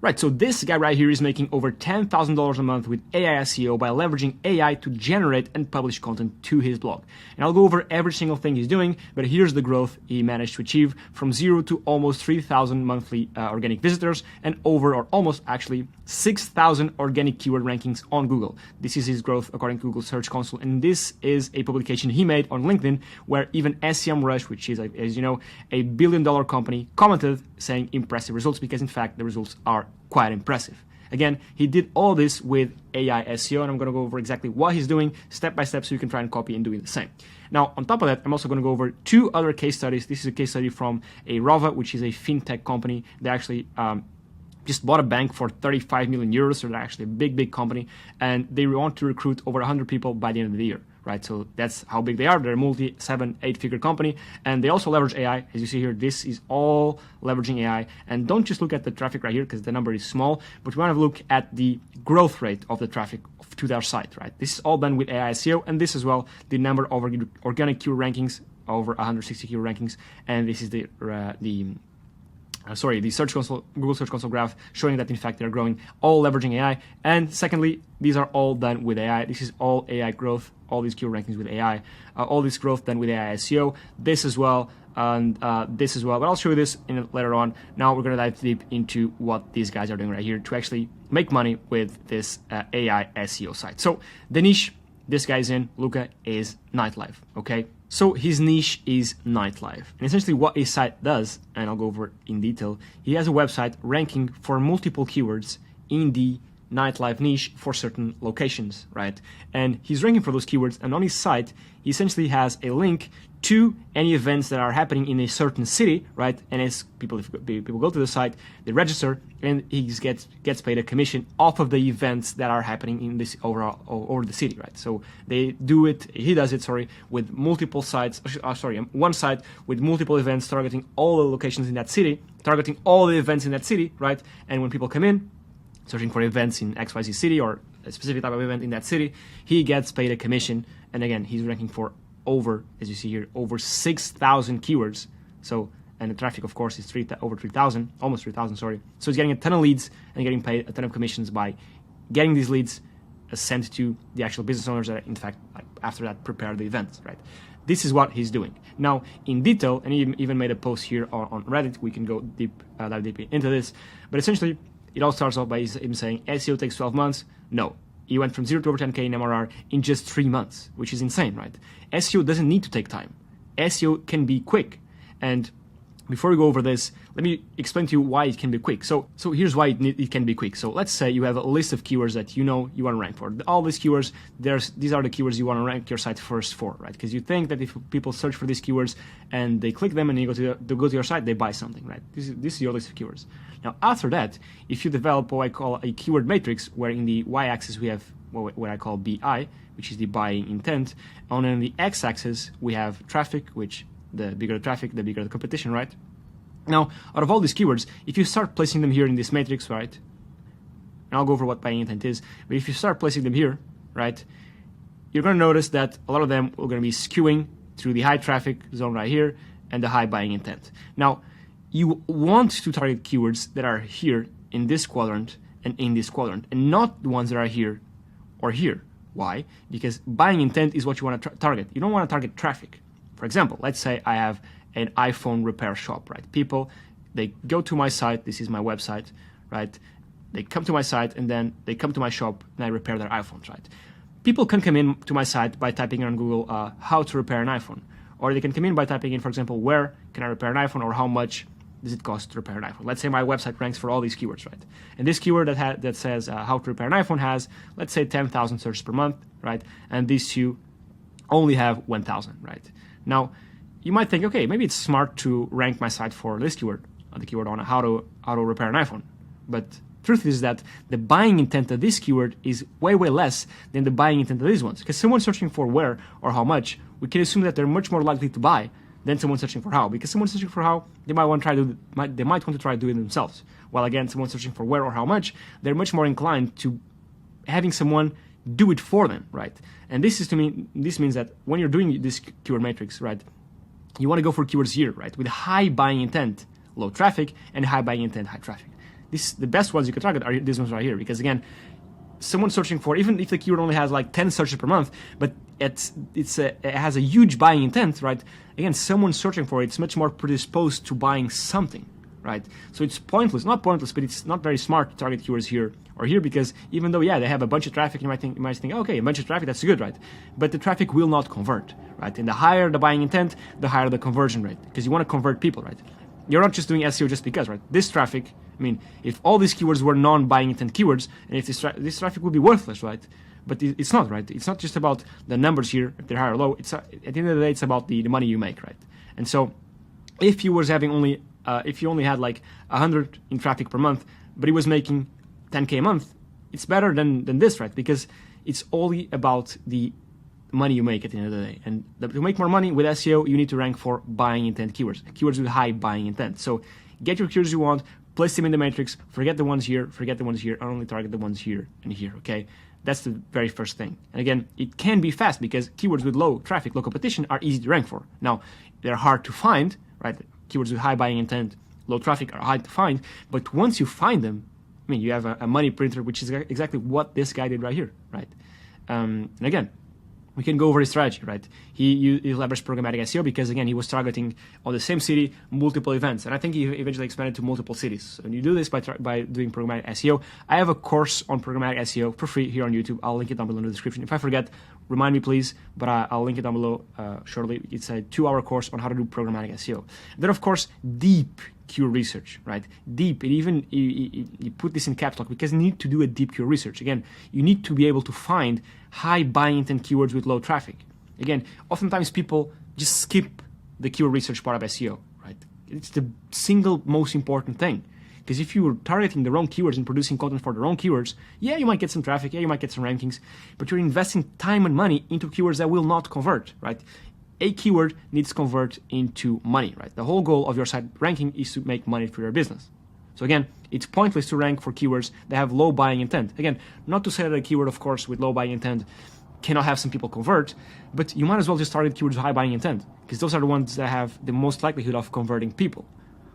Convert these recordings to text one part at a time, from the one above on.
Right, so this guy right here is making over $10,000 a month with AI SEO by leveraging AI to generate and publish content to his blog. And I'll go over every single thing he's doing, but here's the growth he managed to achieve from 0 to almost 3,000 monthly organic visitors and over or almost actually 6,000 organic keyword rankings on Google. This is his growth according to Google Search Console, and this is a publication he made on LinkedIn where even SEMrush, which is, as you know, a billion-dollar company, commented saying impressive results because in fact the results are quite impressive. Again, he did all this with AI SEO, and I'm going to go over exactly what he's doing step by step so you can try and copy and do it the same. Now, on top of that, I'm also going to go over two other case studies. This is a case study from a Rova, which is a fintech company. They actually just bought a bank for 35 million euros, so they're actually a big company, and they want to recruit over 100 people by the end of the year. Right, so that's how big they are. They're a multi 7-8-figure company, and they also leverage AI. As you see here, this is all leveraging AI. And don't just look at the traffic right here because the number is small, but we want to look at the growth rate of the traffic to their site. Right, this is all done with AI SEO, and this as well, the number of organic keyword rankings, over 160 keyword rankings, and this is the Search Console, Google Search Console graph showing that in fact they're growing, all leveraging AI. And secondly, these are all done with AI. This is all AI growth, all these keyword rankings with AI, all this growth done with AI SEO, this as well, and this as well. But I'll show you this later on. Now we're going to dive deep into what these guys are doing right here to actually make money with this AI SEO site. So the niche this guy's in, Luca, is nightlife, okay? So his niche is nightlife. And essentially what his site does, and I'll go over it in detail, he has a website ranking for multiple keywords in the nightlife niche for certain locations, right? And he's ranking for those keywords, and on his site, he essentially has a link to any events that are happening in a certain city, right? And as people go to the site, they register, and he gets paid a commission off of the events that are happening in this overall over the city, right? So he does it, with multiple sites, one site with multiple events targeting all the locations in that city, targeting all the events in that city, right? And when people come in, searching for events in XYZ city or a specific type of event in that city, he gets paid a commission. And again, he's ranking for over, as you see here, over 6,000 keywords. So, and the traffic, of course, is over 3,000, almost 3,000, sorry. So he's getting a ton of leads and getting paid a ton of commissions by getting these leads sent to the actual business owners that, in fact, after that, prepare the events, right? This is what he's doing. Now, in detail, and he even made a post here on Reddit, we can go dive deep into this, but essentially, it all starts off by him saying, SEO takes 12 months. No, he went from 0 to over 10K in MRR in just 3 months, which is insane, right? SEO doesn't need to take time. SEO can be quick. And before we go over this, let me explain to you why it can be quick. So here's why it can be quick. So let's say you have a list of keywords that you know you want to rank for. All these keywords, these are the keywords you want to rank your site first for, right? Because you think that if people search for these keywords and they click them and they go to your site, they buy something, right? This is your list of keywords. Now, after that, if you develop what I call a keyword matrix, where in the y-axis we have what I call BI, which is the buying intent, and on the x-axis we have traffic, which the bigger the traffic, the bigger the competition, right? Now, out of all these keywords, if you start placing them here in this matrix, right, and I'll go over what buying intent is, but if you start placing them here, right, you're going to notice that a lot of them are going to be skewing through the high traffic zone right here and the high buying intent. Now, you want to target keywords that are here in this quadrant and in this quadrant, and not the ones that are here or here. Why? Because buying intent is what you want to target. You don't want to target traffic. For example, let's say I have an iPhone repair shop, right? People, they go to my site, this is my website, right? They come to my site and then they come to my shop and I repair their iPhones, right? People can come in to my site by typing on Google how to repair an iPhone. Or they can come in by typing in, for example, where can I repair an iPhone, or how much does it cost to repair an iPhone? Let's say my website ranks for all these keywords, right? And this keyword that says how to repair an iPhone has, let's say, 10,000 searches per month, right? And these two only have 1,000, right? Now, you might think, okay, maybe it's smart to rank my site for this keyword, the keyword on how to repair an iPhone. But truth is that the buying intent of this keyword is way less than the buying intent of these ones. Because someone searching for where or how much, we can assume that they're much more likely to buy than someone searching for how. Because someone searching for how, they might want to try to do it themselves. While again, someone searching for where or how much, they're much more inclined to having someone do it for them, right? And this means that when you're doing this keyword matrix, right, you want to go for keywords here, right, with high buying intent, low traffic, and high buying intent, high traffic. the best ones you can target are these ones right here, because again, someone searching for, even if the keyword only has like 10 searches per month, but it has a huge buying intent, right? Again, someone searching for it's much more predisposed to buying something, right? So it's pointless, not pointless, but it's not very smart to target keywords here or here, because even though, yeah, they have a bunch of traffic, you might think, okay, a bunch of traffic, that's good, right? But the traffic will not convert, right? And the higher the buying intent, the higher the conversion rate, because you want to convert people, right? You're not just doing SEO just because, right? This traffic, I mean, if all these keywords were non-buying intent keywords, and if this traffic would be worthless, right? But it's not, right? It's not just about the numbers here, if they're high or low. It's at the end of the day, it's about the money you make, right? And so, if you was having only, if you only had like 100 in traffic per month, but he was making 10K a month, it's better than this, right? Because it's only about the money you make at the end of the day. And to make more money with SEO, you need to rank for buying intent keywords with high buying intent. So get your keywords you want, place them in the matrix, forget the ones here, and only target the ones here and here, okay? That's the very first thing. And again, it can be fast because keywords with low traffic, low competition are easy to rank for. Now, they're hard to find, right? Keywords with high buying intent, low traffic are hard to find, but once you find them, I mean, you have a money printer, which is exactly what this guy did right here, right? And again, we can go over his strategy, right? He leveraged programmatic SEO because, again, he was targeting on the same city, multiple events. And I think he eventually expanded to multiple cities. So when you do this by doing programmatic SEO, I have a course on programmatic SEO for free here on YouTube. I'll link it down below in the description. If I forget, remind me, please, but I'll link it down below shortly. It's a 2-hour course on how to do programmatic SEO. Then, of course, deep keyword research, right? Deep. It even you put this in caps lock because you need to do a deep keyword research. Again, you need to be able to find high buying intent keywords with low traffic. Again, oftentimes people just skip the keyword research part of SEO, right? It's the single most important thing. Because if you're targeting the wrong keywords and producing content for the wrong keywords, yeah, you might get some traffic, yeah, you might get some rankings, but you're investing time and money into keywords that will not convert, right? A keyword needs to convert into money, right? The whole goal of your site ranking is to make money for your business. So again, it's pointless to rank for keywords that have low buying intent. Again, not to say that a keyword, of course, with low buying intent cannot have some people convert, but you might as well just target keywords with high buying intent, because those are the ones that have the most likelihood of converting people.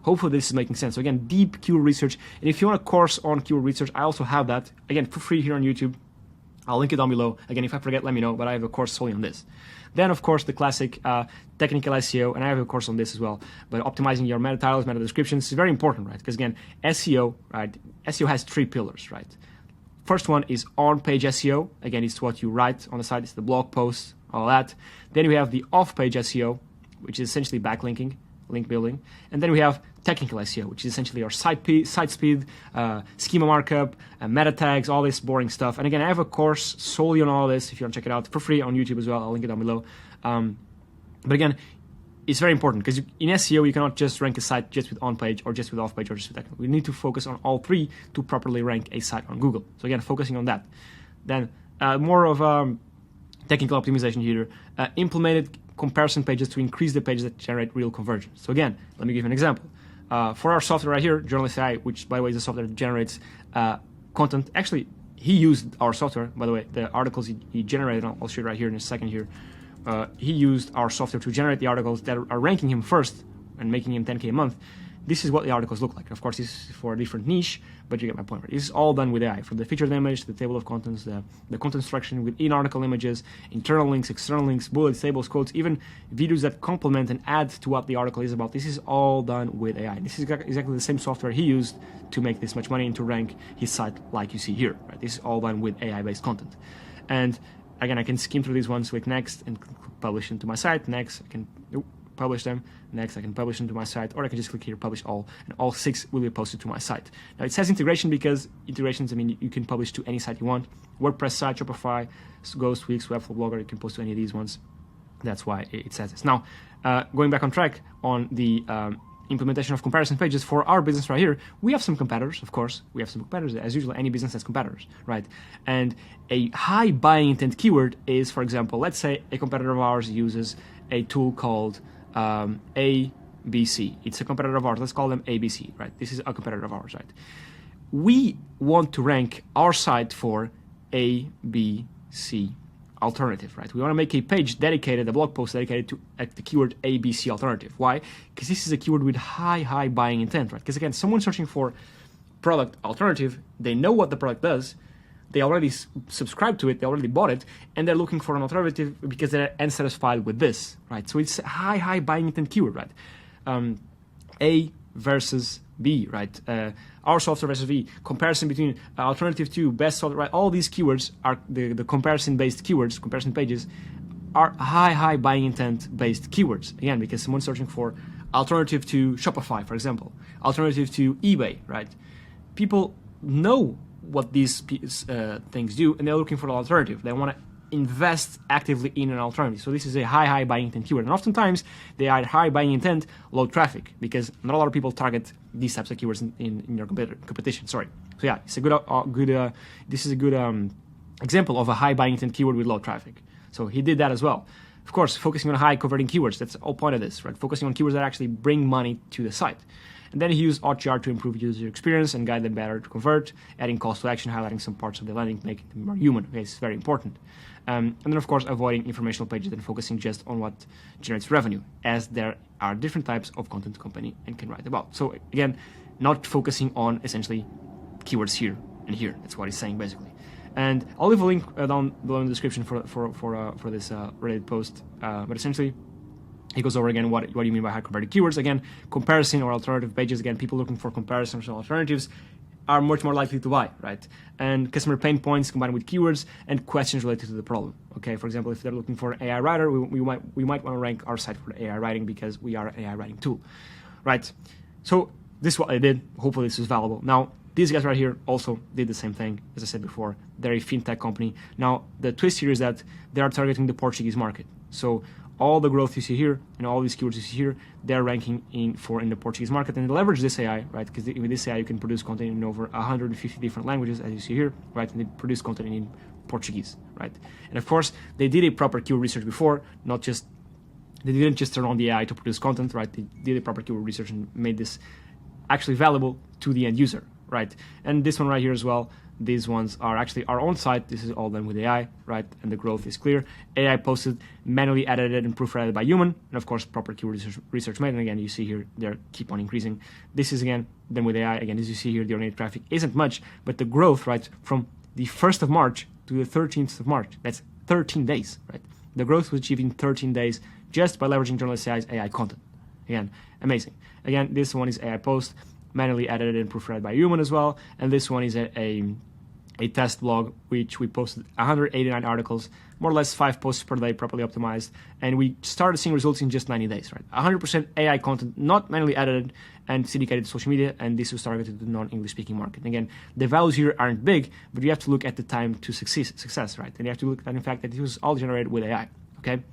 Hopefully this is making sense. So again, deep keyword research. And if you want a course on keyword research, I also have that, again, for free here on YouTube. I'll link it down below. Again, if I forget, let me know, but I have a course solely on this. Then, of course, the classic technical SEO, and I have a course on this as well. But optimizing your meta titles, meta descriptions is very important, right? Because again, SEO, right? SEO has 3 pillars, right? First one is on-page SEO. Again, it's what you write on the site. It's the blog posts, all that. Then we have the off-page SEO, which is essentially backlinking, link building. And then we have technical SEO, which is essentially our site speed, schema markup, meta tags, all this boring stuff. And again, I have a course solely on all this if you want to check it out for free on YouTube as well. I'll link it down below. But again, it's very important because in SEO, you cannot just rank a site just with on-page or just with off-page or just with technical. We need to focus on all 3 to properly rank a site on Google. So again, focusing on that. Then more of technical optimization here. Implemented comparison pages to increase the pages that generate real conversions. So again, let me give you an example. For our software right here, Journalist AI, which by the way is a software that generates content. Actually, he used our software, by the way, the articles he generated, I'll show you right here in a second here. He used our software to generate the articles that are ranking him first and making him 10K a month. This is what the articles look like. Of course, this is for a different niche, but you get my point. Right? This is all done with AI, from the featured image, the table of contents, the content structure with in-article images, internal links, external links, bullets, tables, quotes, even videos that complement and add to what the article is about. This is all done with AI. This is exactly the same software he used to make this much money and to rank his site like you see here. Right? This is all done with AI-based content. And again, I can skim through these ones, click next, and publish them to my site. Next, I can publish them. Next, I can publish them to my site, or I can just click here, publish all, and all 6 will be posted to my site. Now, it says integration because integrations, I mean, you can publish to any site you want. WordPress site, Shopify, Ghost, Wix, Webflow, Blogger, you can post to any of these ones. That's why it says this. Now, going back on track on the implementation of comparison pages for our business right here, we have some competitors, of course. We have some competitors. As usual, any business has competitors, right? And a high buying intent keyword is, for example, let's say a competitor of ours uses a tool called ABC. It's a competitor of ours. Let's call them ABC, right? This is a competitor of ours, right? We want to rank our site for ABC alternative, right? We want to make a page dedicated, a blog post dedicated to the keyword ABC alternative. Why? Because this is a keyword with high buying intent, right? Because again, someone searching for product alternative, they know what the product does, they already subscribe to it, they already bought it, and they're looking for an alternative because they're unsatisfied with this, right? So it's a high buying intent keyword, right? A versus B, right? Our software versus V, comparison between alternative to best software, right? All these keywords are the comparison-based keywords, comparison pages, are high buying intent-based keywords. Again, because someone's searching for alternative to Shopify, for example, alternative to eBay, right? People know what these things do, and they're looking for an alternative. They want to invest actively in an alternative. So this is a high buying intent keyword. And oftentimes they are high buying intent, low traffic, because not a lot of people target these types of keywords in your competition. Sorry. So yeah, it's a this is a good example of a high buying intent keyword with low traffic. So he did that as well. Of course, focusing on high converting keywords. That's the whole point of this, right? Focusing on keywords that actually bring money to the site. And then he used OTR to improve user experience and guide them better to convert, adding calls to action, highlighting some parts of the landing, making them more human. Okay, it's very important. And then, of course, avoiding informational pages and focusing just on what generates revenue, as there are different types of content company and can write about. So again, not focusing on essentially keywords here and here. That's what he's saying basically. And I'll leave a link down below in the description for this Reddit post. But essentially, he goes over again what do you mean by high converted keywords. Again, comparison or alternative pages. Again, people looking for comparisons or alternatives are much more likely to buy, right? And customer pain points combined with keywords and questions related to the problem. Okay, for example, if they're looking for an AI writer, we might want to rank our site for AI writing because we are an AI writing tool, right? So this is what I did. Hopefully this is valuable. Now, these guys right here also did the same thing, as I said before. They're a fintech company. Now, the twist here is that they are targeting the Portuguese market. So all the growth you see here and all these keywords you see here, they're ranking in the Portuguese market, and they leverage this AI, right? Because with this AI, you can produce content in over 150 different languages, as you see here, right? And they produce content in Portuguese, right? And of course, they did a proper keyword research before, they didn't just turn on the AI to produce content, right? They did a proper keyword research and made this actually valuable to the end user, right? And this one right here as well, these ones are actually our own site. This is all done with AI, right? And the growth is clear. AI posted, manually edited and proofread by human, and of course proper keyword research made. And again, you see here they keep on increasing. This is again done with AI. Again, as you see here, the organic traffic isn't much, but the growth, right, from the 1st of March to the 13th of March, that's 13 days, right? The growth was achieved in 13 days just by leveraging journalist AI's AI content. Again, amazing. Again, this one is AI post, manually edited and proofread by human as well. And this one is a test blog, which we posted 189 articles, more or less 5 posts per day, properly optimized. And we started seeing results in just 90 days, right? 100% AI content, not manually edited and syndicated to social media. And this was targeted to the non-English speaking market. And again, the values here aren't big, but you have to look at the time to success, right? And you have to look at the fact that it was all generated with AI, okay?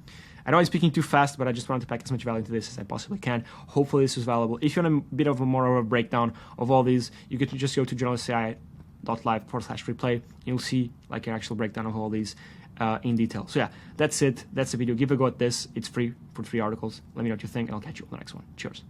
I know I'm speaking too fast, but I just wanted to pack as much value into this as I possibly can. Hopefully this was valuable. If you want a bit of more of a breakdown of all these, you can just go to journalistai.live/replay. You'll see like an actual breakdown of all these in detail. So yeah, that's it. That's the video. Give a go at this. It's free for 3 articles. Let me know what you think, and I'll catch you on the next one. Cheers.